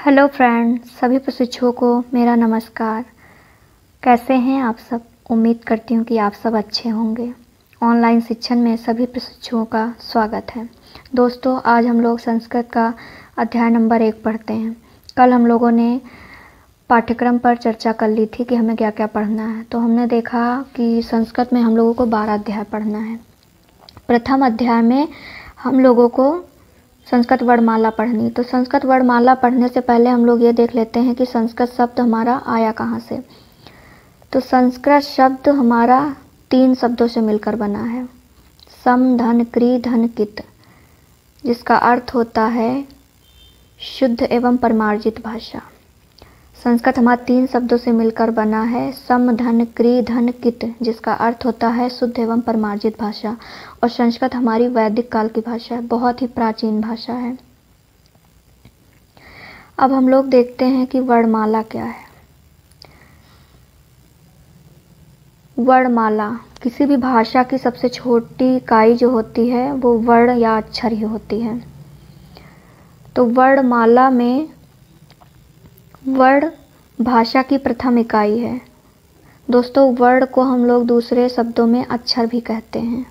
Hello friends, सभी प्रशिक्षुओं को मेरा नमस्कार। कैसे हैं आप सब? उम्मीद करती हूँ कि आप सब अच्छे होंगे। ऑनलाइन शिक्षण में सभी प्रशिक्षुओं का स्वागत है। दोस्तों, आज हम लोग संस्कृत का अध्याय नंबर 1 पढ़ते हैं। कल हम लोगों ने पाठ्यक्रम पर चर्चा कर ली थी कि हमें क्या क्या पढ़ना है। तो हमने देखा कि संस्कृत में हम लोगों को 12 अध्याय पढ़ना है। प्रथम अध्याय में हम लोगों को संस्कृत वर्णमाला पढ़नी। तो संस्कृत वर्णमाला पढ़ने से पहले हम लोग ये देख लेते हैं कि संस्कृत शब्द हमारा आया कहाँ से। तो संस्कृत शब्द हमारा 3 शब्दों से मिलकर बना है। सम धन क्री धन कित, जिसका अर्थ होता है शुद्ध एवं परमार्जित भाषा। संस्कृत हमारा 3 शब्दों से मिलकर बना है। सम धन क्री धन कित, जिसका अर्थ होता है शुद्ध एवं परमार्जित भाषा। और संस्कृत हमारी वैदिक काल की भाषा है, बहुत ही प्राचीन भाषा है। अब हम लोग देखते हैं कि वर्णमाला क्या है। वर्णमाला किसी भी भाषा की सबसे छोटी इकाई जो होती है वो वर्ण या अक्षर ही होती है। तो वर्णमाला में वर्ण भाषा की प्रथम इकाई है। दोस्तों, वर्ण को हम लोग दूसरे शब्दों में अक्षर भी कहते हैं,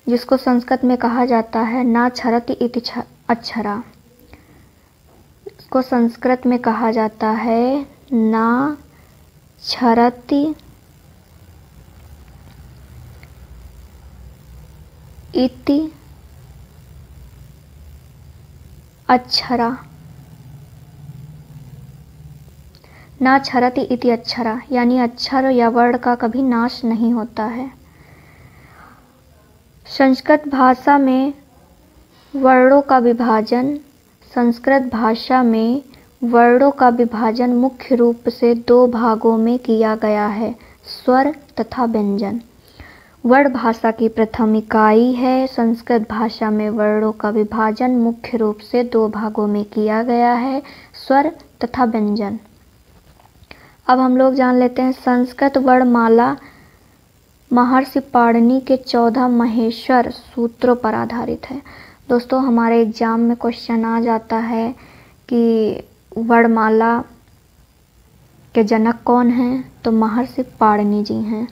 जिसको संस्कृत में कहा जाता है ना क्षरति इति अक्षरा। इसको संस्कृत में कहा जाता है ना क्षरति इति अक्षरा। ना क्षरति इति अक्षरा यानी अक्षर या वर्ण का कभी नाश नहीं होता है। संस्कृत भाषा में वर्णों का विभाजन मुख्य रूप से 2 भागों में किया गया है, स्वर तथा व्यंजन। वर्ण भाषा की प्रथम इकाई है। संस्कृत भाषा में वर्णों का विभाजन मुख्य रूप से 2 भागों में किया गया है, स्वर तथा व्यंजन। अब हम लोग जान लेते हैं संस्कृत वर्णमाला महर्षि पाणिनि के 14 महेश्वर सूत्रों पर आधारित है। दोस्तों, हमारे एग्जाम में क्वेश्चन आ जाता है कि वर्णमाला के जनक कौन हैं? तो महर्षि पाणिनि जी हैं।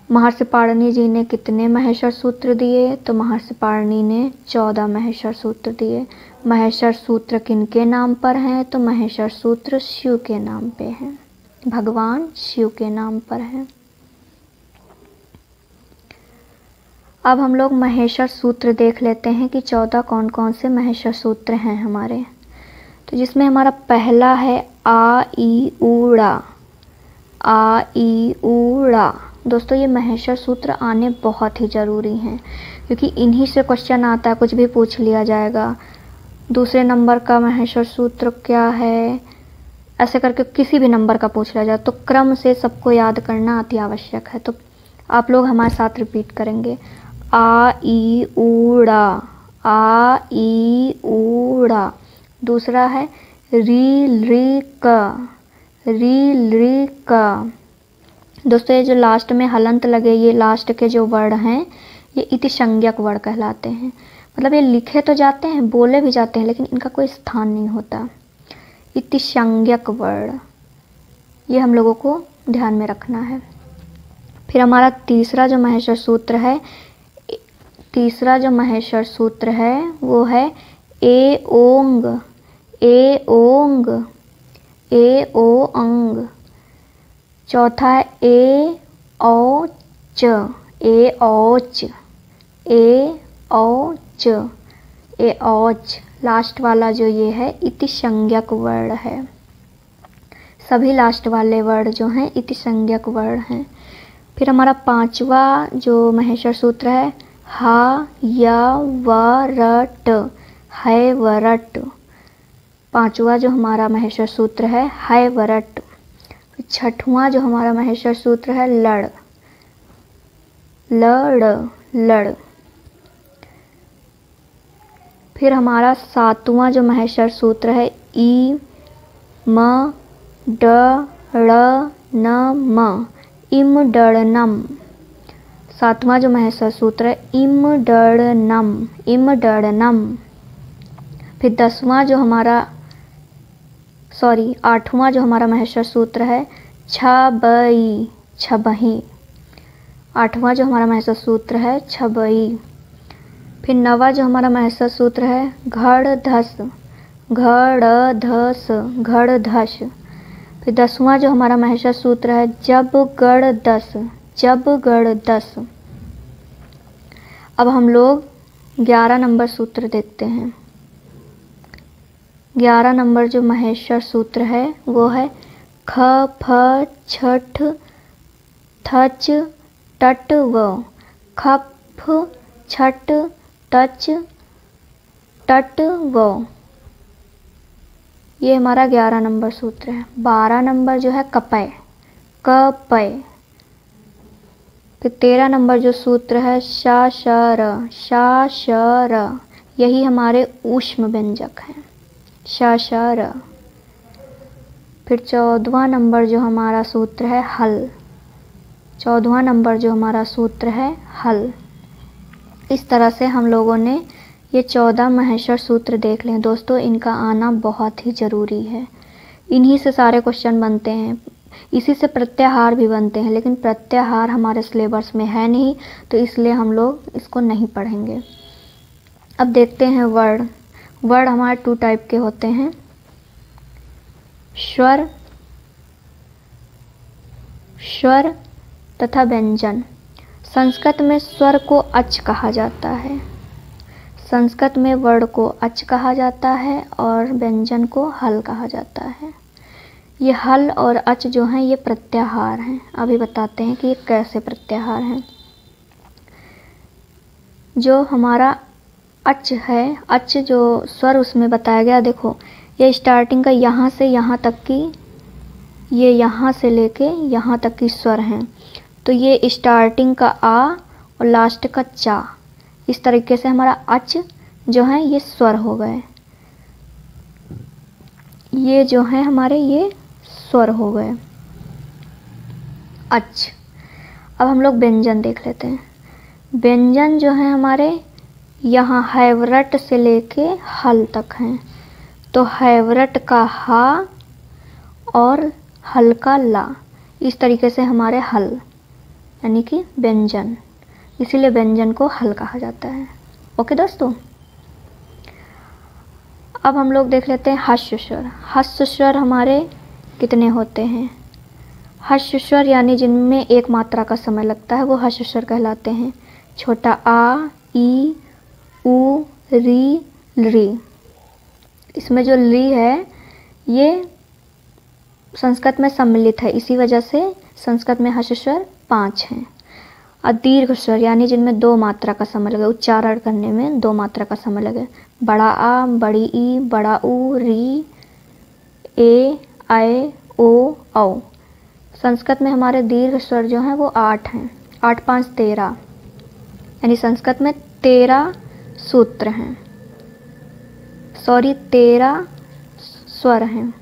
महर्षि पाणिनि जी ने कितने महेश्वर सूत्र दिए? तो महर्षि पाणिनि ने 14 महेश्वर सूत्र दिए। महेश्वर सूत्र किनके नाम पर हैं? तो महेश्वर सूत्र शिव के नाम पे हैं, भगवान शिव के नाम पर हैं। अब हम लोग महेश्वर सूत्र देख लेते हैं कि 14 कौन कौन से महेश्वर सूत्र हैं हमारे। तो जिसमें हमारा पहला है आ ई ऊड़ा। आ ई ऊड़ा। दोस्तों, ये महेश्वर सूत्र आने बहुत ही ज़रूरी हैं, क्योंकि इन्हीं से क्वेश्चन आता है, कुछ भी पूछ लिया जाएगा। दूसरे नंबर का महेश्वर सूत्र क्या है, ऐसे करके किसी भी नंबर का पूछ लिया जाए तो क्रम से सबको याद करना अति आवश्यक है। तो आप लोग हमारे साथ रिपीट करेंगे। आ ई ऊड़ा, आ ई ऊड़ा। दूसरा है री ली क, री ली क। दोस्तों, ये जो लास्ट में हलंत लगे, ये लास्ट के जो वर्ण हैं ये इति संज्ञक वर्ण कहलाते हैं। मतलब ये लिखे तो जाते हैं, बोले भी जाते हैं, लेकिन इनका कोई स्थान नहीं होता। इति संज्ञक वर्ण, ये हम लोगों को ध्यान में रखना है। फिर हमारा तीसरा जो महेश्वर सूत्र है वो है ए ओंग, ए ओंग, ए ओ अंग। चौथा है ए ओ च, ए औच, ए औच, ए औच। लास्ट वाला जो ये है इति संज्ञक वर्ण है। सभी लास्ट वाले वर्ण जो हैं इति संज्ञक वर्ण हैं। फिर हमारा 5वां जो महेश्वर सूत्र है हा या वरट, है वरट। 5वां जो हमारा महेश्वर सूत्र है है वरट। 6वां जो हमारा महेश्वर सूत्र है लड़, लड़, लड़। फिर हमारा 7वां जो महेश्वर सूत्र है ई म ड ड़ न म, इमडड़नम। 7वां जो महेश्वर सूत्र है इमडड़नम, इमडड़नम। फिर 8वां जो हमारा महेश्वर सूत्र है छबई, छबही। 8वां जो हमारा महेश्वर सूत्र है छबई। फिर 9वां जो हमारा महेश्वर सूत्र है घड़धस, घड़धस, घड़धस। फिर 10वां जो हमारा महेश्वर सूत्र है जबगड़दस, जबगड़दस। अब हम लोग 11 नंबर सूत्र देखते हैं। 11 नंबर जो महेश्वर सूत्र है वो है ख फ छठ थच टट व, खफ छठ टच टट व। ये हमारा 11 नंबर सूत्र है। 12 नंबर जो है कपय, कपय। फिर 13 नंबर जो सूत्र है शा श र, शा श र। यही हमारे ऊष्म व्यंजक हैं, शा श र। फिर 14वां नंबर जो हमारा सूत्र है हल, 14वां नंबर जो हमारा सूत्र है हल। इस तरह से हम लोगों ने ये 14 महेश्वर सूत्र देख लें। दोस्तों इनका आना बहुत ही ज़रूरी है। इन्हीं से सारे क्वेश्चन बनते हैं, इसी से प्रत्याहार भी बनते हैं, लेकिन प्रत्याहार हमारे सिलेबस में है नहीं, तो इसलिए हम लोग इसको नहीं पढ़ेंगे। अब देखते हैं वर्ड। वर्ड हमारे 2 टाइप के होते हैं, स्वर, स्वर तथा व्यंजन। संस्कृत में स्वर को अच कहा जाता है, संस्कृत में वर्ण को अच कहा जाता है और व्यंजन को हल कहा जाता है। ये हल और अच जो हैं ये प्रत्याहार हैं। अभी बताते हैं कि ये कैसे प्रत्याहार हैं। जो हमारा अच है, अच जो स्वर उसमें बताया गया, देखो ये स्टार्टिंग का यहाँ से यहाँ तक की, ये यहाँ से लेके यहाँ तक की स्वर हैं। तो ये स्टार्टिंग का आ और लास्ट का चा, इस तरीके से हमारा अच जो है ये स्वर हो गए। ये जो है हमारे ये स्वर हो गए, अच। अब हम लोग व्यंजन देख लेते हैं। व्यंजन जो है हमारे यहाँ हैवरट से लेके हल तक हैं। तो हैवरट का हा और हल का ला, इस तरीके से हमारे हल यानी कि व्यंजन, इसीलिए व्यंजन को हल कहा जाता है। ओके दोस्तों, अब हम लोग देख लेते हैं हस्य स्वर। हस्य स्वर हमारे कितने होते हैं? हस्य स्वर यानी जिनमें एक मात्रा का समय लगता है वो हस्य स्वर कहलाते हैं। छोटा आ, ई, उ, री, ली। इसमें जो ली है ये संस्कृत में सम्मिलित है, इसी वजह से संस्कृत में हस्य स्वर 5 हैं। और दीर्घ स्वर यानी जिनमें 2 मात्रा का समय लगे, उच्चारण करने में 2 मात्रा का समय लगे। बड़ा आ, बड़ी ई, बड़ा उ, री, ए, ऐ, ओ, औ। संस्कृत में हमारे दीर्घ स्वर जो हैं वो 8 हैं। 8 5 13, यानी संस्कृत में 13 सूत्र हैं, 13 स्वर हैं।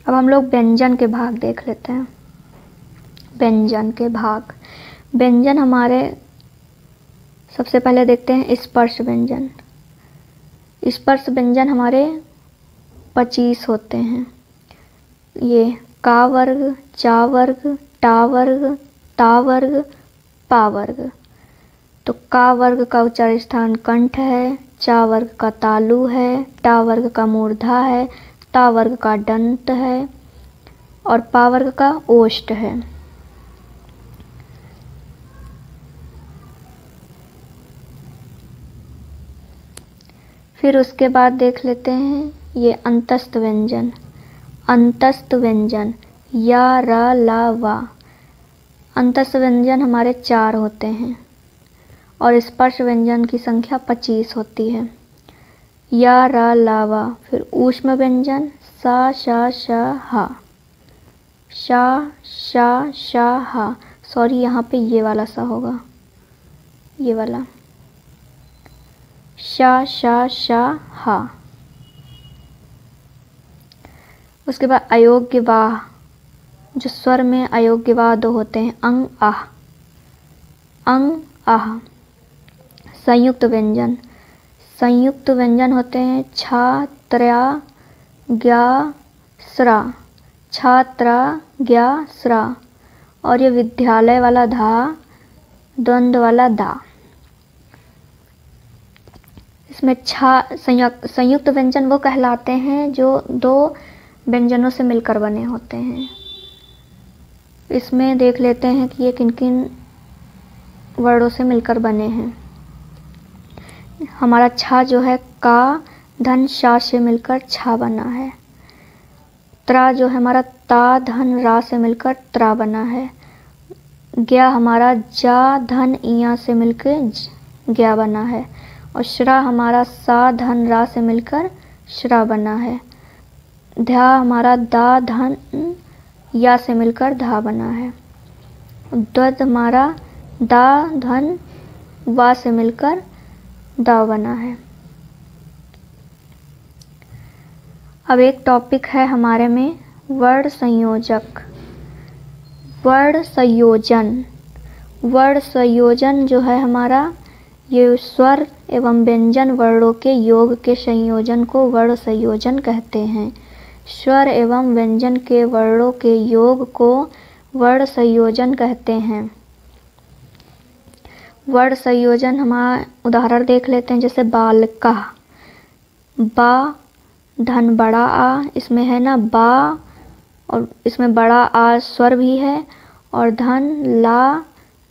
अब हम लोग व्यंजन के भाग देख लेते हैं। व्यंजन के भाग, व्यंजन हमारे सबसे पहले देखते हैं स्पर्श व्यंजन। स्पर्श व्यंजन हमारे 25 होते हैं। ये का वर्ग, चा वर्ग, टा वर्ग, ता वर्ग, पा वर्ग। तो का वर्ग का उच्चारण स्थान कंठ है, चा वर्ग का तालु है, टा वर्ग का मूर्धा है, ता वर्ग का दंत है और पा वर्ग का ओष्ठ है। फिर उसके बाद देख लेते हैं ये अंतस्थ व्यंजन। अंतस्थ व्यंजन या, रा, ला, वा। अंतस्थ व्यंजन हमारे 4 होते हैं और स्पर्श व्यंजन की संख्या 25 होती है। या, रा, ला, वा। फिर ऊष्म व्यंजन सा, शा, शा, हा, शा, शा, शा, हा। सॉरी, यहाँ पे ये वाला सा होगा, ये वाला शा, शा, शा, हा। उसके बाद अयोग्य वाह, जो स्वर में अयोग्य वाह 2 होते हैं, अंग, आह, अंग, आह। संयुक्त व्यंजन, संयुक्त व्यंजन होते हैं छा, त्र्या, ज्ञा, स्रा, छात्रा, ज्ञा, स्रा। और ये विद्यालय वाला धा, द्वंद्व वाला दा। इसमें छा संयुक्त व्यंजन वो कहलाते हैं जो दो व्यंजनों से मिलकर बने होते हैं। इसमें देख लेते हैं कि ये किन किन वर्णों से मिलकर बने हैं। हमारा छा जो है का धन शा से मिलकर छा बना है। त्रा जो है हमारा ता धन रा से मिलकर त्रा बना है। ज्ञा हमारा जा धन इया से मिलकर ज्ञा बना है। और श्रा हमारा सा धन रा से मिलकर श्रा बना है। ध्या हमारा दा धन या से मिलकर धा बना है। द्वंद्व हमारा दा धन वा से मिलकर दा बना है। अब एक टॉपिक है हमारे में वर्ण संयोजक, वर्ण संयोजन। वर्ण संयोजन जो है हमारा, ये स्वर एवं व्यंजन वर्णों के योग के संयोजन को वर्ण संयोजन कहते हैं। स्वर एवं व्यंजन के वर्णों के योग को वर्ण संयोजन कहते हैं। वर्ण संयोजन हमारा उदाहरण देख लेते हैं, जैसे बालका, बा धन बड़ा आ, इसमें है ना बा और इसमें बड़ा आ स्वर भी है। और धन ला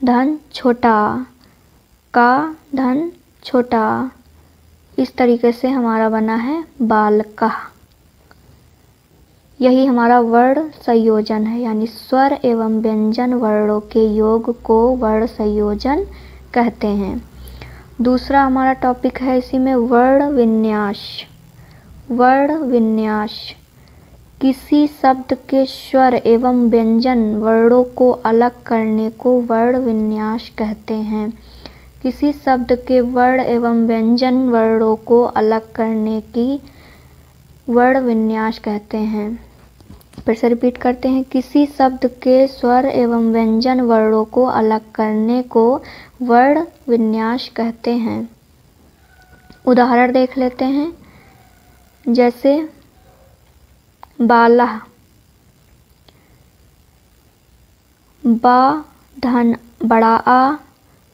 धन छोटा आ, का धन छोटा आ। इस तरीके से हमारा बना है बालका। यही हमारा वर्ण संयोजन है, यानी स्वर एवं व्यंजन वर्णों के योग को वर्ण संयोजन कहते हैं। दूसरा हमारा टॉपिक है इसी में वर्ण विन्यास। वर्ण विन्यास, किसी शब्द के स्वर एवं व्यंजन वर्णों को अलग करने को वर्ण विन्यास कहते हैं। किसी शब्द के वर्ण एवं व्यंजन वर्णों को अलग करने की वर्ण विन्यास कहते हैं। फिर से रिपीट करते हैं, किसी शब्द के स्वर एवं व्यंजन वर्णों को अलग करने को वर्ण विन्यास कहते हैं। उदाहरण देख लेते हैं, जैसे बाला, बा धन बड़ा आ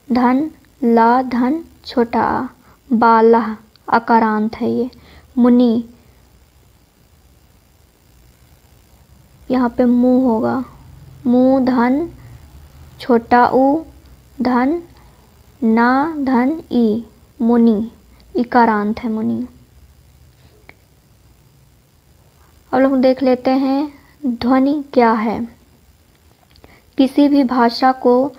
धन ला धन छोटा आ, बाला अकारांत है ये। मुनि, यहाँ पे मुंह होगा, मुंह धन छोटा ऊ धन ना धन ई, मुनि इकारांत है मुनि। अब लोग देख लेते हैं ध्वनि क्या है। किसी भी भाषा को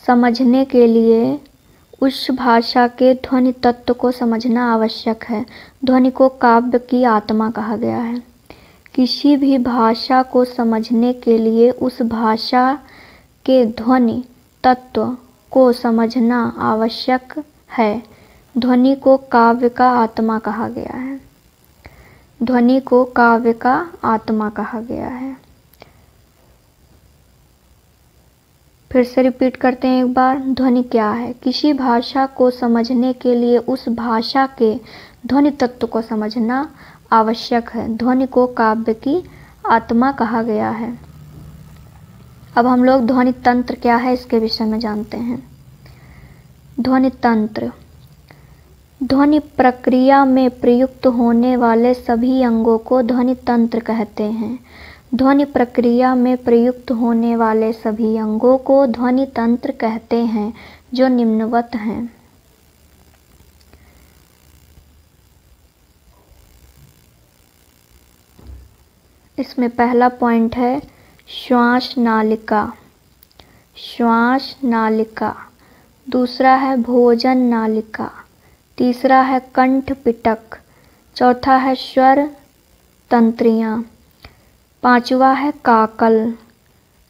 समझने के लिए उस भाषा के ध्वनि तत्व को समझना आवश्यक है। ध्वनि को काव्य की आत्मा कहा गया है। किसी भी भाषा को समझने के लिए उस भाषा के ध्वनि तत्व को समझना आवश्यक है। ध्वनि को काव्य का आत्मा कहा गया है। ध्वनि को काव्य का आत्मा कहा गया है। फिर से रिपीट करते हैं एक बार, ध्वनि क्या है। किसी भाषा को समझने के लिए उस भाषा के ध्वनि तत्व को समझना आवश्यक है। ध्वनि को काव्य की आत्मा कहा गया है। अब हम लोग ध्वनि तंत्र क्या है इसके विषय में जानते हैं। ध्वनि तंत्र, ध्वनि प्रक्रिया में प्रयुक्त होने वाले सभी अंगों को ध्वनि तंत्र कहते हैं। ध्वनि प्रक्रिया में प्रयुक्त होने वाले सभी अंगों को ध्वनि तंत्र कहते हैं, जो निम्नवत हैं। इसमें पहला पॉइंट है श्वास नालिका, श्वास नालिका। दूसरा है भोजन नालिका। तीसरा है कंठ पिटक। चौथा है स्वर तंत्रियाँ। पांचवा है काकल।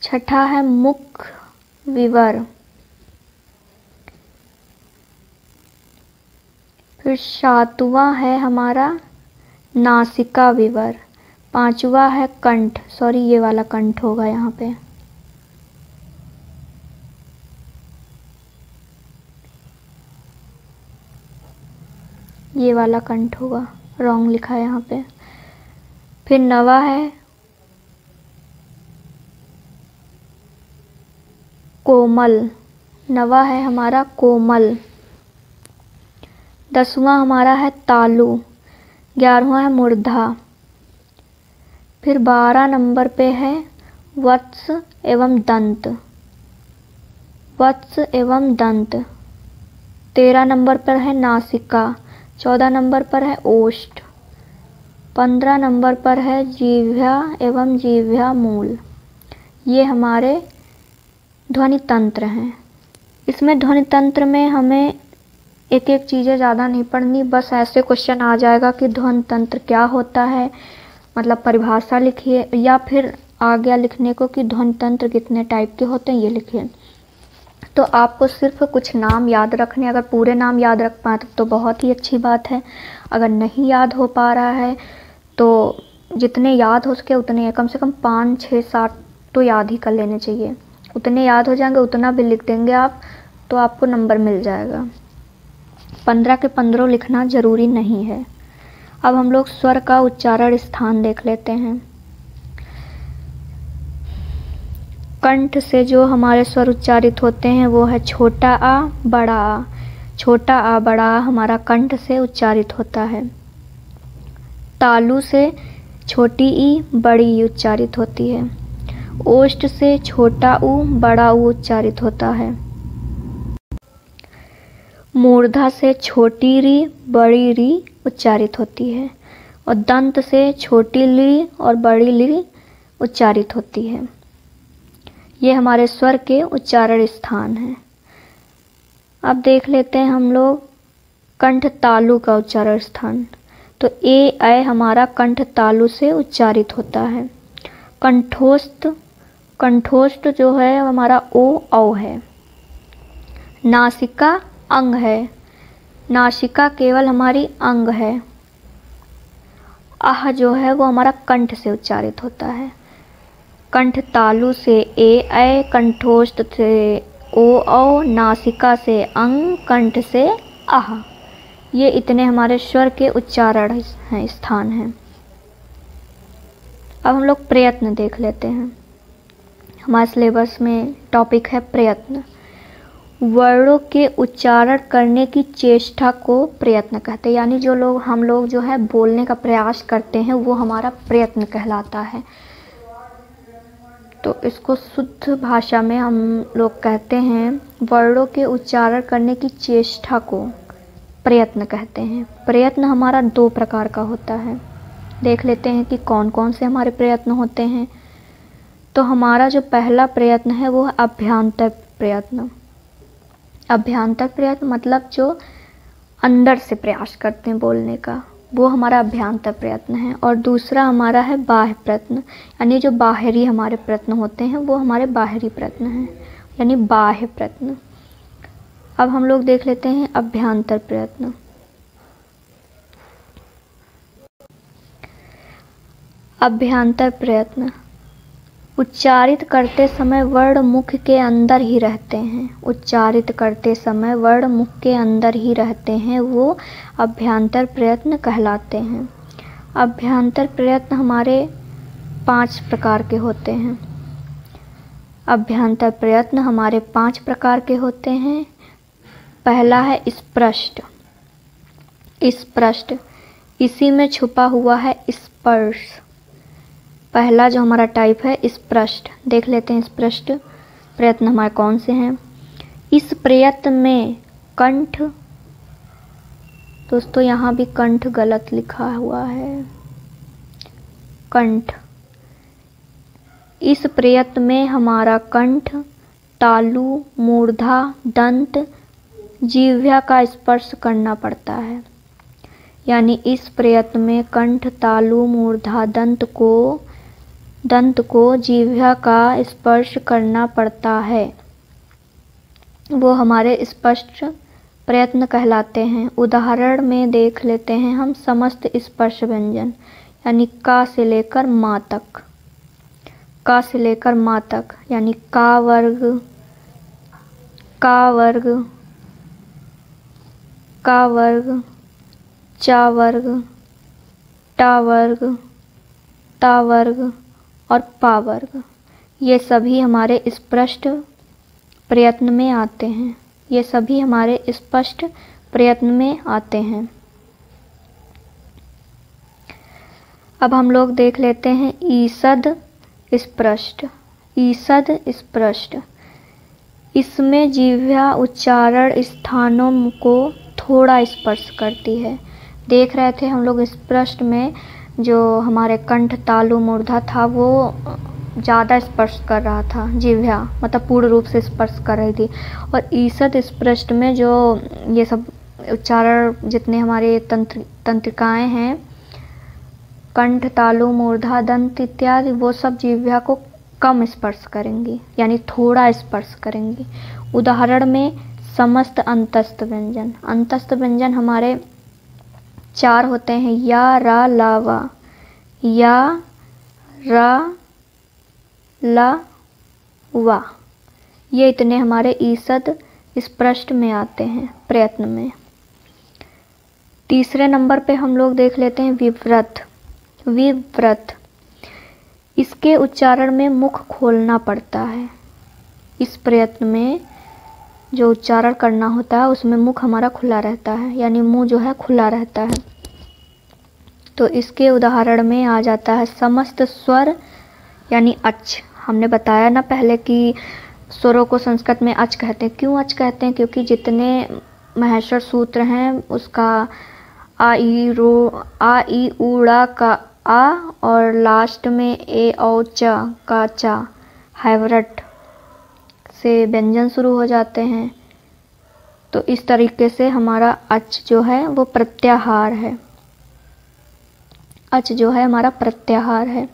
छठा है मुख विवर। फिर सातवां है हमारा नासिका विवर। पांचवा है कंठ, सॉरी ये वाला कंठ होगा यहाँ पे। ये वाला कंठ होगा, रॉन्ग लिखा है यहाँ पे। फिर नवा है कोमल, नवा है हमारा कोमल। 10वां हमारा है तालु, 11वां है मूर्धा। फिर 12 नंबर पे है वत्स एवं दंत, वत्स एवं दंत। 13 नंबर पर है नासिका, 14 नंबर पर है ओष्ठ, 15 नंबर पर है जिह्वा एवं जिह्वा मूल। ये हमारे ध्वनि तंत्र हैं। इसमें ध्वनि तंत्र में हमें एक एक चीज़ें ज़्यादा नहीं पढ़नी, बस ऐसे क्वेश्चन आ जाएगा कि ध्वनि तंत्र क्या होता है, मतलब परिभाषा लिखिए, या फिर आ गया लिखने को कि ध्वनि तंत्र कितने टाइप के होते हैं, ये लिखिए। तो आपको सिर्फ कुछ नाम याद रखने, अगर पूरे नाम याद रख पाए तो बहुत ही अच्छी बात है। अगर नहीं याद हो पा रहा है तो जितने याद हो सके उतने, कम से कम 5, 6, 7 तो याद ही कर लेने चाहिए। उतने याद हो जाएंगे उतना भी लिख देंगे आप तो आपको नंबर मिल जाएगा। 15 के 15 लिखना ज़रूरी नहीं है। अब हम लोग स्वर का उच्चारण स्थान देख लेते हैं। कंठ से जो हमारे स्वर उच्चारित होते हैं वो है छोटा आ, बड़ा आ। छोटा आ, बड़ा आ हमारा कंठ से उच्चारित होता है। तालु से छोटी ई, बड़ी ई उच्चारित होती है। ओष्ठ से छोटा ऊ, बड़ा ऊ उच्चारित होता है। मूर्धा से छोटी री, बड़ी री उच्चारित होती है। और दंत से छोटी ली और बड़ी ली उच्चारित होती है। ये हमारे स्वर के उच्चारण स्थान हैं। अब देख लेते हैं हम लोग कंठ तालु का उच्चारण स्थान। तो ए ऐ हमारा कंठ तालु से उच्चारित होता है। कंठोस्थ, कंठोस्थ जो है हमारा ओ औ है। नासिका अंग है, नासिका केवल हमारी अंग है। आह जो है वो हमारा कंठ से उच्चारित होता है। कंठ तालु से ए ऐ, कंठोस्थ से ओ औ, नासिका से अंग, कंठ से आह। ये इतने हमारे स्वर के उच्चारण हैं, स्थान हैं। अब हम लोग प्रयत्न देख लेते हैं। हमारे सिलेबस में टॉपिक है प्रयत्न। वर्णों के उच्चारण करने की चेष्टा को प्रयत्न कहते हैं, यानी हम लोग जो है बोलने का प्रयास करते हैं वो हमारा प्रयत्न कहलाता है। तो इसको शुद्ध भाषा में हम लोग कहते हैं वर्णों के उच्चारण करने की चेष्टा को प्रयत्न कहते हैं। प्रयत्न हमारा 2 प्रकार का होता है। देख लेते हैं कि कौन कौन से हमारे प्रयत्न होते हैं। तो हमारा जो पहला प्रयत्न है वो है अभ्यांतर प्रयत्न। अभ्यांतर प्रयत्न मतलब जो अंदर से प्रयास करते हैं बोलने का, वो हमारा अभ्यांतर प्रयत्न है। और दूसरा हमारा है बाह्य प्रयत्न, यानी जो बाहरी हमारे प्रयत्न होते हैं वो हमारे बाहरी प्रयत्न हैं, यानी बाह्य प्रयत्न। अब हम लोग देख लेते हैं अभ्यांतर प्रयत्न। अभ्यांतर प्रयत्न उच्चारित करते समय वर्ण मुख के अंदर ही रहते हैं। उच्चारित करते समय वर्ण मुख के अंदर ही रहते हैं, वो अभ्यांतर प्रयत्न कहलाते हैं। अभ्यांतर प्रयत्न हमारे 5 प्रकार के होते हैं। अभ्यांतर प्रयत्न हमारे 5 प्रकार के होते हैं। पहला है स्पृष्ट। स्पृष्ट, इसी में छुपा हुआ है स्पर्श। पहला जो हमारा टाइप है स्पृष्ट। देख लेते हैं स्पृष्ट प्रयत्न हमारे कौन से हैं। इस प्रयत्न में कंठ, दोस्तों यहाँ भी कंठ गलत लिखा हुआ है, कंठ। इस प्रयत्न में हमारा कंठ, तालु, मूर्धा, दंत, जिह्वा का स्पर्श करना पड़ता है। यानी इस प्रयत्न में कंठ, तालु, मूर्धा, दंत को जिह्वा का स्पर्श करना पड़ता है, वो हमारे स्पष्ट प्रयत्न कहलाते हैं। उदाहरण में देख लेते हैं हम समस्त स्पर्श व्यंजन, यानी का से लेकर माँ तक। का से लेकर माँ तक, यानी का वर्ग, का वर्ग, का वर्ग, चा वर्ग, टा वर्ग, ता वर्ग और पा वर्ग, ये सभी हमारे स्पष्ट प्रयत्न में आते हैं। ये सभी हमारे स्पष्ट प्रयत्न में आते हैं। अब हम लोग देख लेते हैं ईषद स्पष्ट। ईषद स्पष्ट, इसमें जिह्वा उच्चारण स्थानों को थोड़ा स्पर्श करती है। देख रहे थे हम लोग स्पष्ट में जो हमारे कंठ तालु मूर्धा था वो ज़्यादा स्पर्श कर रहा था, जिह्वा मतलब पूर्ण रूप से स्पर्श कर रही थी। और ईषद स्पष्ट में जो ये सब उच्चारण जितने हमारे तंत्रिकाएं हैं, कंठ तालु मूर्धा दंत इत्यादि, वो सब जिह्वा को कम स्पर्श करेंगी, यानी थोड़ा स्पर्श करेंगी। उदाहरण में समस्त अंतस्थ व्यंजन। अंतस्थ व्यंजन हमारे 4 होते हैं, या, रा, ला, वा। या, रा, ला, वा, ये इतने हमारे ईषद स्पष्ट में आते हैं प्रयत्न में। तीसरे नंबर पे हम लोग देख लेते हैं विव्रत। विव्रत, इसके उच्चारण में मुख खोलना पड़ता है। इस प्रयत्न में जो उच्चारण करना होता है उसमें मुख हमारा खुला रहता है, यानी मुंह जो है खुला रहता है। तो इसके उदाहरण में आ जाता है समस्त स्वर यानी अच। हमने बताया ना पहले कि स्वरों को संस्कृत में अच कहते हैं। क्यों अच कहते हैं? क्योंकि जितने महेश्वर सूत्र हैं उसका आ ई उ ड़ा का आ और लास्ट में ए औ च का चा हैवरट से व्यंजन शुरू हो जाते हैं। तो इस तरीके से हमारा अच जो है वो प्रत्याहार है। अच जो है हमारा प्रत्याहार है।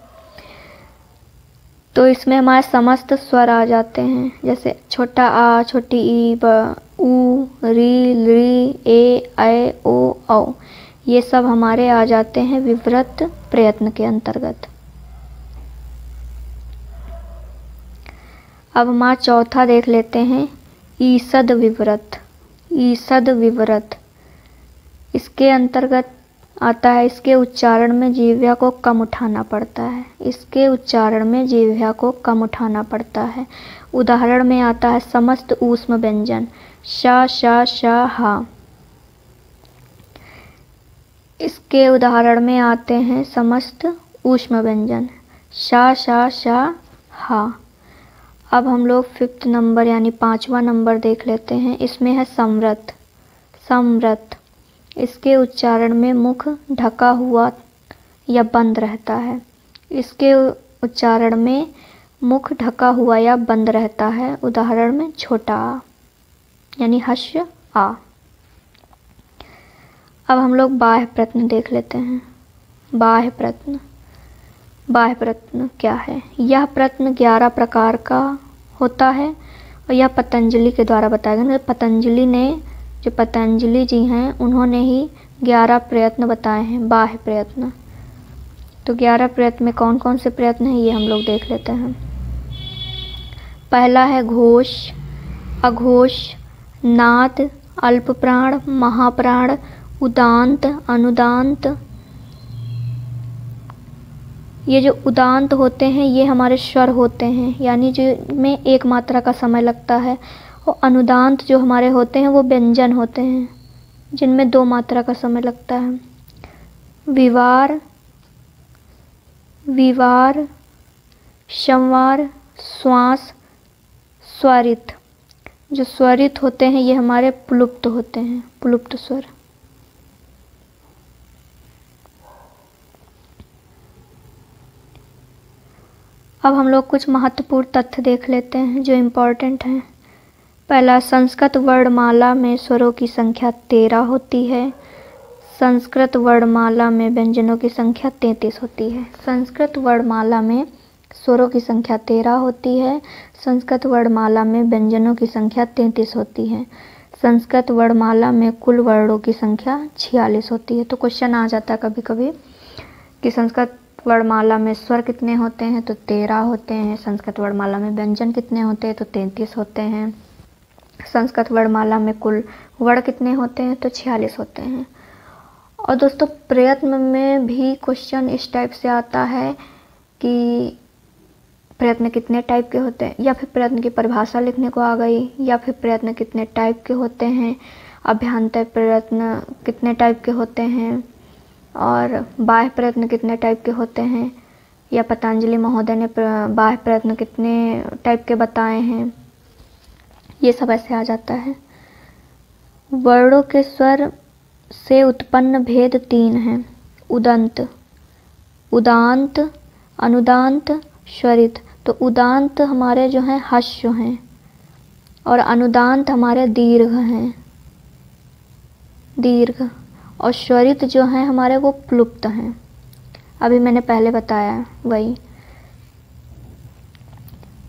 तो इसमें हमारे समस्त स्वर आ जाते हैं, जैसे छोटा आ, छोटी ई, ब, उ, री, ली, ए, ऐ, ओ, औ, ये सब हमारे आ जाते हैं विव्रत प्रयत्न के अंतर्गत। अब हमारा चौथा देख लेते हैं ईषद विव्रत। ईषद विव्रत, इसके अंतर्गत आता है, इसके उच्चारण में जिह्वा को कम उठाना पड़ता है। इसके उच्चारण में जिह्वा को कम उठाना पड़ता है। उदाहरण में आता है समस्त ऊष्म व्यंजन, शा, शा, शा, हा। इसके उदाहरण में आते हैं समस्त ऊष्म व्यंजन, शा, शा, शा, हा। अब हम लोग 5th नंबर यानी 5वां नंबर देख लेते हैं। इसमें है समृत। समृत, इसके उच्चारण में मुख ढका हुआ या बंद रहता है। इसके उच्चारण में मुख ढका हुआ या बंद रहता है। उदाहरण में छोटा आ यानी हश्य आ। अब हम लोग बाह्य प्रयत्न देख लेते हैं। बाह्य प्रयत्न। बाह्य प्रयत्न क्या है? यह प्रयत्न 11 प्रकार का होता है और यह पतंजलि के द्वारा बताया गया। पतंजलि ने, जो पतंजलि जी हैं, उन्होंने ही 11 प्रयत्न बताए हैं, बाह्य प्रयत्न। तो 11 प्रयत्न में कौन कौन से प्रयत्न हैं ये हम लोग देख लेते हैं। पहला है घोष, अघोष, नाद, अल्प प्राण, महाप्राण, उदांत, अनुदांत। ये जो उदांत होते हैं ये हमारे स्वर होते हैं, यानी जिनमें एक मात्रा का समय लगता है। और अनुदांत जो हमारे होते हैं वो व्यंजन होते हैं, जिनमें 2 मात्रा का समय लगता है। विवार, विवार, संवार, श्वास, स्वरित। जो स्वरित होते हैं ये हमारे प्लुप्त होते हैं, प्लुप्त स्वर। अब हम लोग कुछ महत्वपूर्ण तथ्य देख लेते हैं जो इम्पोर्टेंट हैं। पहला, संस्कृत वर्णमाला में स्वरों की संख्या 13 होती है। संस्कृत वर्णमाला में व्यंजनों की संख्या 33 होती है। संस्कृत वर्णमाला में स्वरों की संख्या 13 होती है। संस्कृत वर्णमाला में व्यंजनों की संख्या 33 होती है। संस्कृत वर्णमाला में कुल वर्णों की संख्या 46 होती है। तो क्वेश्चन आ जाता है कभी कभी कि संस्कृत वर्णमाला में स्वर कितने होते हैं? तो 13 होते हैं। संस्कृत वर्णमाला में व्यंजन कितने होते हैं? तो 33 होते हैं। संस्कृत वर्णमाला में कुल वर्ण कितने होते हैं? तो 46 होते हैं। और दोस्तों प्रयत्न में भी क्वेश्चन इस टाइप से आता है कि प्रयत्न कितने टाइप के होते हैं, या फिर प्रयत्न की परिभाषा लिखने को आ गई, या फिर प्रयत्न कितने टाइप के होते हैं, अभ्यंतर प्रयत्न कितने टाइप के होते हैं, और बाह्य प्रयत्न कितने टाइप के होते हैं, या पतंजलि महोदय ने बाह्य प्रयत्न कितने टाइप के बताए हैं, ये सब ऐसे आ जाता है। वर्णों के स्वर से उत्पन्न भेद 3 हैं। उदंत, उदांत, अनुदांत, स्वरित। तो उदांत हमारे जो हैं हश्य हैं, और अनुदांत हमारे दीर्घ हैं, दीर्घ। और स्वरित जो हैं हमारे वो प्लुप्त हैं। अभी मैंने पहले बताया वही।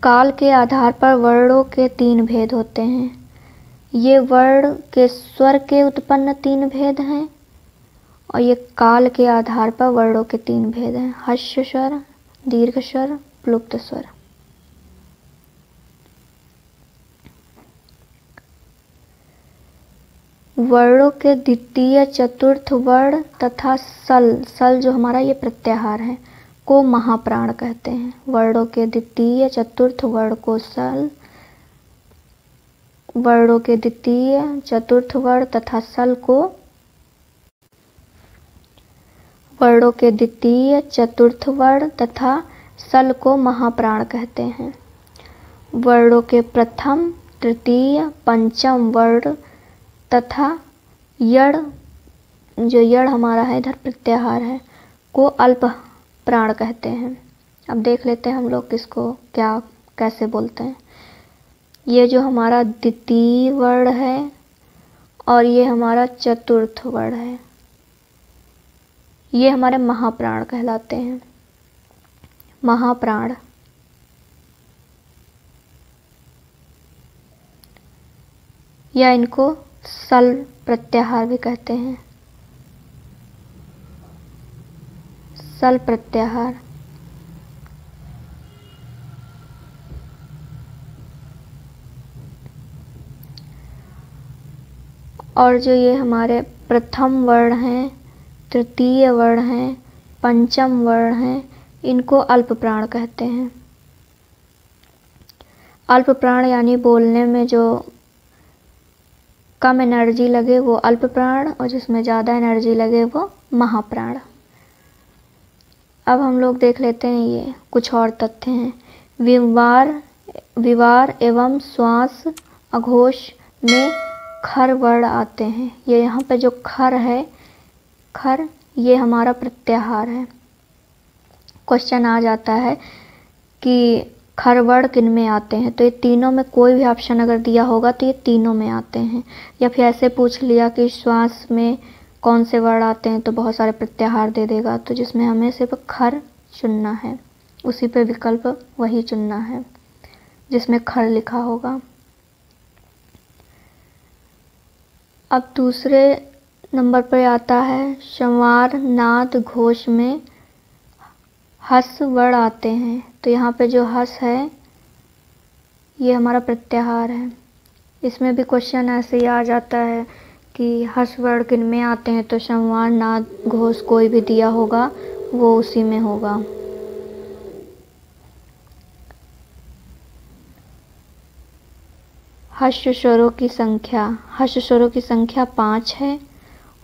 काल के आधार पर वर्णों के 3 भेद होते हैं। ये वर्ण के स्वर के उत्पन्न 3 भेद हैं, और ये काल के आधार पर वर्णों के 3 भेद हैं। हश्य स्वर, दीर्घ स्वर, प्लुप्त स्वर। वर्णों के द्वितीय चतुर्थ वर्ण तथा सल जो हमारा ये प्रत्याहार है को महाप्राण कहते हैं। वर्णों के द्वितीय चतुर्थ वर्ण को सल, वर्णों के द्वितीय चतुर्थ वर्ण तथा सल को, वर्णों के द्वितीय चतुर्थ वर्ण तथा सल को महाप्राण कहते हैं। वर्णों के प्रथम, तृतीय, पंचम वर्ण तथा यड़, जो यड़ हमारा है इधर प्रत्याहार है, को अल्प प्राण कहते हैं। अब देख लेते हैं हम लोग किसको क्या कैसे बोलते हैं। ये जो हमारा द्वितीय वर्ण है और ये हमारा चतुर्थ वर्ण है, ये हमारे महाप्राण कहलाते हैं। महाप्राण। या इनको सल प्रत्याहार भी कहते हैं। सल प्रत्याहार। और जो ये हमारे प्रथम वर्ण हैं, तृतीय वर्ण हैं, पंचम वर्ण हैं, इनको अल्प प्राण कहते हैं। अल्प प्राण यानी बोलने में जो कम एनर्जी लगे वो अल्प प्राण, और जिसमें ज़्यादा एनर्जी लगे वो महाप्राण। अब हम लोग देख लेते हैं ये कुछ और तथ्य हैं। विवार एवं श्वास अघोष में खर वर्ण आते हैं। ये यहाँ पे जो खर है, खर, ये हमारा प्रत्याहार है। क्वेश्चन आ जाता है कि खर वर्ण किन में आते हैं, तो ये तीनों में कोई भी ऑप्शन अगर दिया होगा तो ये तीनों में आते हैं। या फिर ऐसे पूछ लिया कि श्वास में कौन से वर्ण आते हैं, तो बहुत सारे प्रत्याहार दे देगा, तो जिसमें हमें सिर्फ खर चुनना है, उसी पे विकल्प वही चुनना है जिसमें खर लिखा होगा। अब दूसरे नंबर पर आता है संवार नाद घोष में हस वर्ण आते हैं। तो यहाँ पे जो हस है ये हमारा प्रत्याहार है। इसमें भी क्वेश्चन ऐसे ही आ जाता है कि हस वर्ण किन में आते हैं, तो संवार नाद घोष कोई भी दिया होगा वो उसी में होगा। हर्ष स्वरों की संख्या, हर्ष स्वरों की संख्या 5 है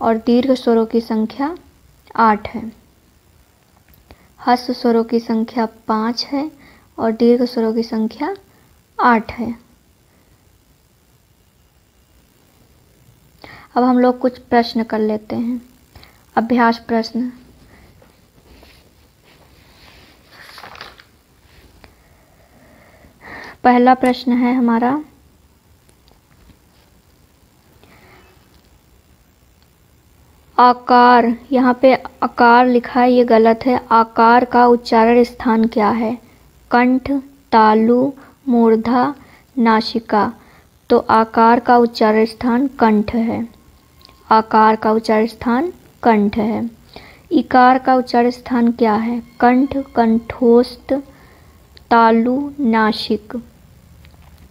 और दीर्घ स्वरों की संख्या 8 है। हर्ष स्वरों की संख्या 5 है और दीर्घ स्वरों की संख्या 8 है। अब हम लोग कुछ प्रश्न कर लेते हैं। अभ्यास प्रश्न। पहला प्रश्न है हमारा, आकार, यहाँ पे आकार लिखा है ये गलत है। आकार का उच्चारण स्थान क्या है? कंठ, तालु, मूर्धा, नासिका। तो आकार का उच्चारण स्थान कंठ है। आकार का उच्चारण स्थान कंठ है। इकार का उच्चारण स्थान क्या है? कंठ, कंठोस्थ, तालु, नासिक।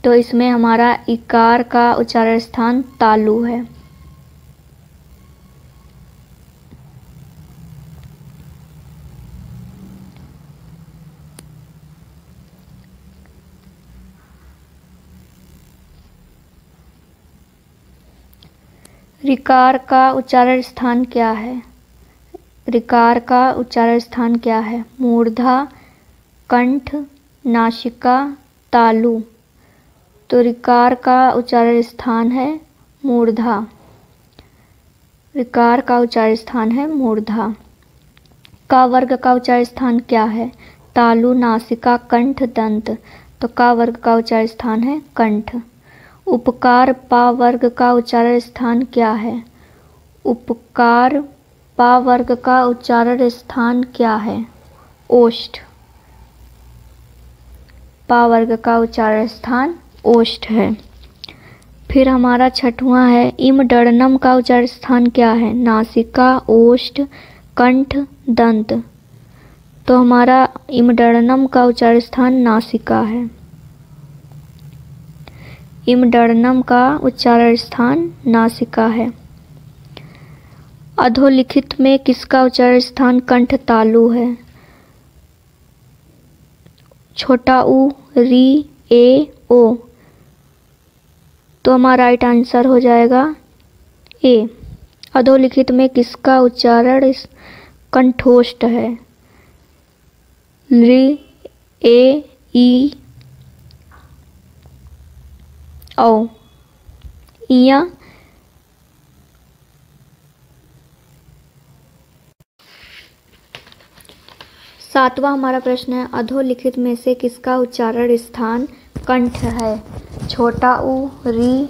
तो इसमें हमारा इकार का उच्चारण स्थान तालु है। ऋकार का उच्चारण स्थान क्या है? ऋकार का उच्चारण स्थान क्या है? मूर्धा, कंठ, नासिका, तालु। तो ऋकार का उच्चारण स्थान है मूर्धा। ऋकार का उच्चारण स्थान है मूर्धा। का वर्ग का उच्चारण स्थान क्या है? तालु, नासिका, कंठ, दंत। तो का वर्ग का उच्चारण स्थान है कंठ। उपकार पा वर्ग का उच्चारण स्थान क्या है? उपकार पा वर्ग का उच्चारण स्थान क्या है? ओष्ठ। पा वर्ग का उच्चारण स्थान ओष्ठ है। फिर हमारा छठवां है इम डर्नम का उच्चारण स्थान क्या है? नासिका, ओष्ठ, कंठ, दंत। तो हमारा इम डर्नम का उच्चारण स्थान नासिका है। इम डर्नम का उच्चारण स्थान नासिका है। अधोलिखित में किसका उच्चारण स्थान कंठ तालु है? छोटा ऊ, री, ए, ओ। तो हमारा राइट आंसर हो जाएगा ए। अधोलिखित में किसका उच्चारण कंठोष्ठ है? ली, ए, ई, औ। इया। सातवां हमारा प्रश्न है अधोलिखित में से किसका उच्चारण स्थान कंठ है? छोटा ऊ, री,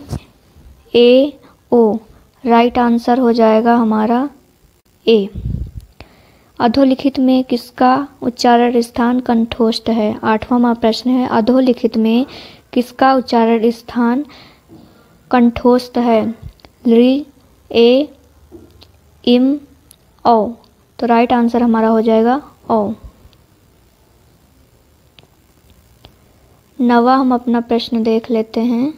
ए, ओ। राइट आंसर हो जाएगा हमारा ए। अधोलिखित में किसका उच्चारण स्थान कंठोष्ठ है? आठवां हमारा प्रश्न है अधोलिखित में किसका उच्चारण स्थान कंठोष्ठ है? री, ए, इम, औ। तो राइट आंसर हमारा हो जाएगा औ। नवा हम अपना प्रश्न देख लेते हैं।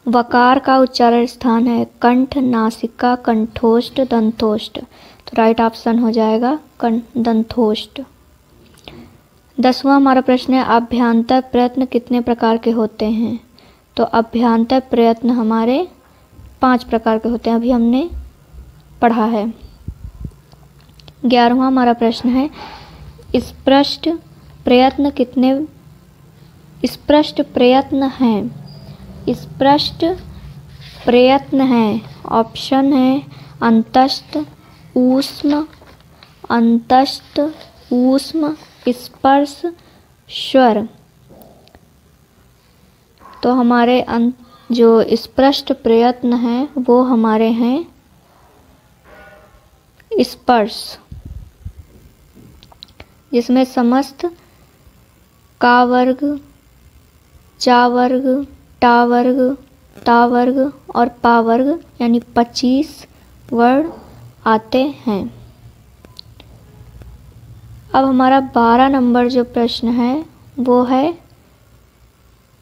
वकार का उच्चारण स्थान है कंठ, नासिका, कंठोष्ठ, दंतोष्ठ। तो राइट ऑप्शन हो जाएगा दंतोष्ठ। 10वां हमारा प्रश्न है अभ्यांतर प्रयत्न कितने प्रकार के होते हैं? तो अभ्यांतर प्रयत्न हमारे 5 प्रकार के होते हैं, अभी हमने पढ़ा है। 11वां हमारा प्रश्न है स्पष्ट प्रयत्न कितने स्पष्ट प्रयत्न हैं? स्पष्ट प्रयत्न हैं। ऑप्शन है अंतस्थ, ऊष्म, अंतस्थ, ऊष्म, स्पर्श, स्वर। तो हमारे जो स्पष्ट प्रयत्न हैं वो हमारे हैं स्पर्श, जिसमें समस्त का वर्ग, चा वर्ग, टा वर्ग, ता वर्ग और पा वर्ग यानी 25 वर्ण आते हैं। अब हमारा 12 नंबर जो प्रश्न है वो है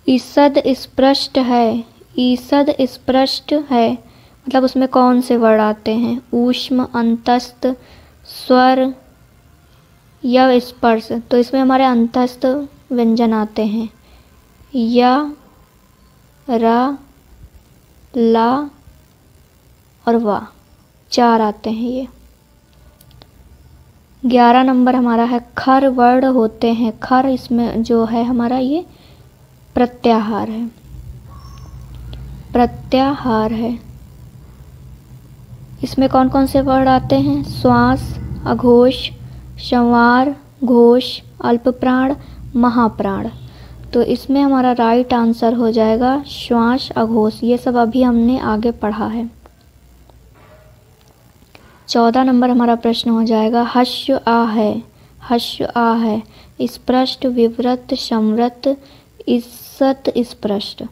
ईषद स्पष्ट है। ईषद स्पष्ट है मतलब उसमें कौन से वर्ण आते हैं? ऊष्म, अंतस्थ, स्वर या स्पर्श। तो इसमें हमारे अंतस्थ व्यंजन आते हैं या, रा, ला और वा, 4 आते हैं ये। 11 नंबर हमारा है खर वर्ण होते हैं। खर इसमें जो है हमारा ये प्रत्याहार है, प्रत्याहार है। इसमें कौन कौन से वर्ण आते हैं? श्वास, अघोष, संवार, घोष, अल्पप्राण, महाप्राण। तो इसमें हमारा राइट आंसर हो जाएगा श्वास, अघोष। ये सब अभी हमने आगे पढ़ा है। 14 नंबर हमारा प्रश्न हो जाएगा हश्य आ है। हश्य आ है स्पष्ट, विवृत, संवृत, ईषद स्पष्ट।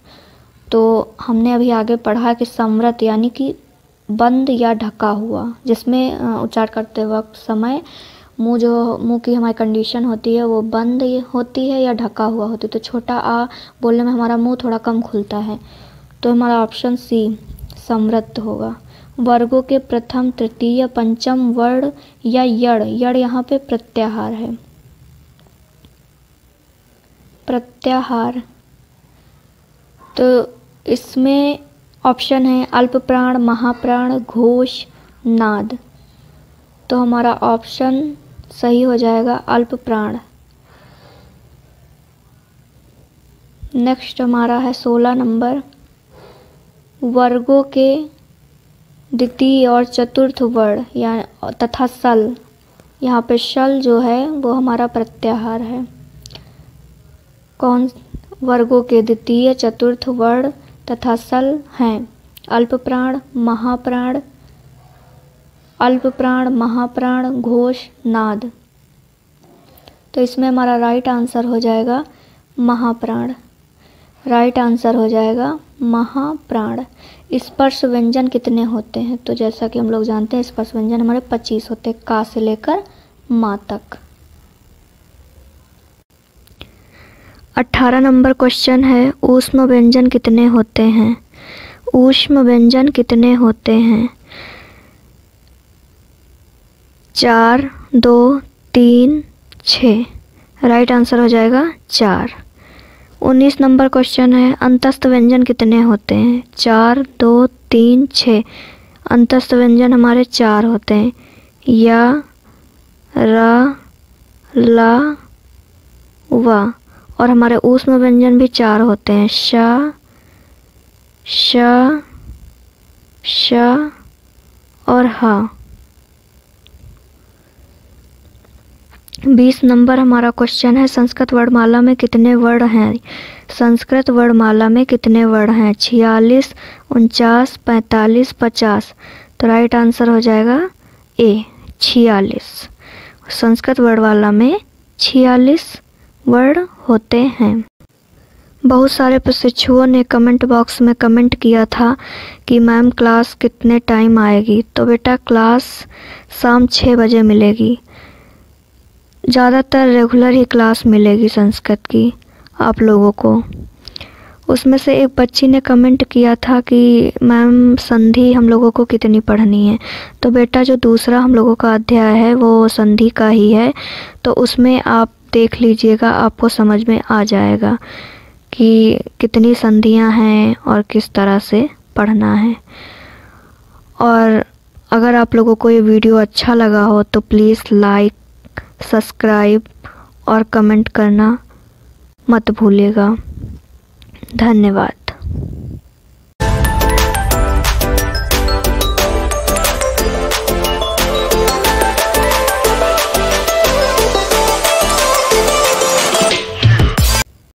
तो हमने अभी आगे पढ़ा कि संवृत यानी कि बंद या ढका हुआ, जिसमें उच्चार करते वक्त समय मुंह की हमारी कंडीशन होती है वो बंद होती है या ढका हुआ होती है। तो छोटा आ बोलने में हमारा मुंह थोड़ा कम खुलता है, तो हमारा ऑप्शन सी संवृत होगा। वर्गों के प्रथम, तृतीय, पंचम वर्ण या यड़। यड़ यहाँ पे प्रत्याहार है, प्रत्याहार। तो इसमें ऑप्शन है अल्प प्राण, महाप्राण, घोष, नाद। तो हमारा ऑप्शन सही हो जाएगा अल्प प्राण। नेक्स्ट हमारा है 16 नंबर, वर्गों के द्वितीय और चतुर्थ वर्ण या तथा सल। यहाँ पे सल जो है वो हमारा प्रत्याहार है। कौन वर्गों के द्वितीय चतुर्थ वर्ण तथा सल हैं? अल्प प्राण, महाप्राण, अल्प प्राण, महाप्राण, घोष, नाद। तो इसमें हमारा राइट आंसर हो जाएगा महाप्राण। राइट आंसर हो जाएगा महाप्राण। स्पर्श व्यंजन कितने होते हैं? तो जैसा कि हम लोग जानते हैं स्पर्श व्यंजन हमारे 25 होते हैं, का से लेकर माँ तक। 18 नंबर क्वेश्चन है, ऊष्म व्यंजन कितने होते हैं? ऊष्म व्यंजन कितने होते हैं? 4, 2, 3, 6। राइट आंसर हो जाएगा 4। 19 नंबर क्वेश्चन है, अंतस्थ व्यंजन कितने होते हैं? 4, 2, 3, 6। अंतस्थ व्यंजन हमारे 4 होते हैं, या, रा, ला, वा। और हमारे ऊष्म व्यंजन भी 4 होते हैं, शा, श, श और हा। 20 नंबर हमारा क्वेश्चन है, संस्कृत वर्णमाला में कितने वर्ण हैं? संस्कृत वर्णमाला में कितने वर्ण हैं? 46, 49, 45, 50। तो राइट आंसर हो जाएगा ए, 46। संस्कृत वर्णमाला में 46 वर्ण होते हैं। बहुत सारे प्रशिक्षुओं ने कमेंट बॉक्स में कमेंट किया था कि मैम क्लास कितने टाइम आएगी? तो बेटा क्लास शाम 6 बजे मिलेगी। ज़्यादातर रेगुलर ही क्लास मिलेगी संस्कृत की आप लोगों को। उसमें से एक बच्ची ने कमेंट किया था कि मैम संधि हम लोगों को कितनी पढ़नी है? तो बेटा जो दूसरा हम लोगों का अध्याय है वो संधि का ही है, तो उसमें आप देख लीजिएगा, आपको समझ में आ जाएगा कि कितनी संधियां हैं और किस तरह से पढ़ना है। और अगर आप लोगों को ये वीडियो अच्छा लगा हो तो प्लीज़ लाइक, सब्सक्राइब और कमेंट करना मत भूलिएगा। धन्यवाद।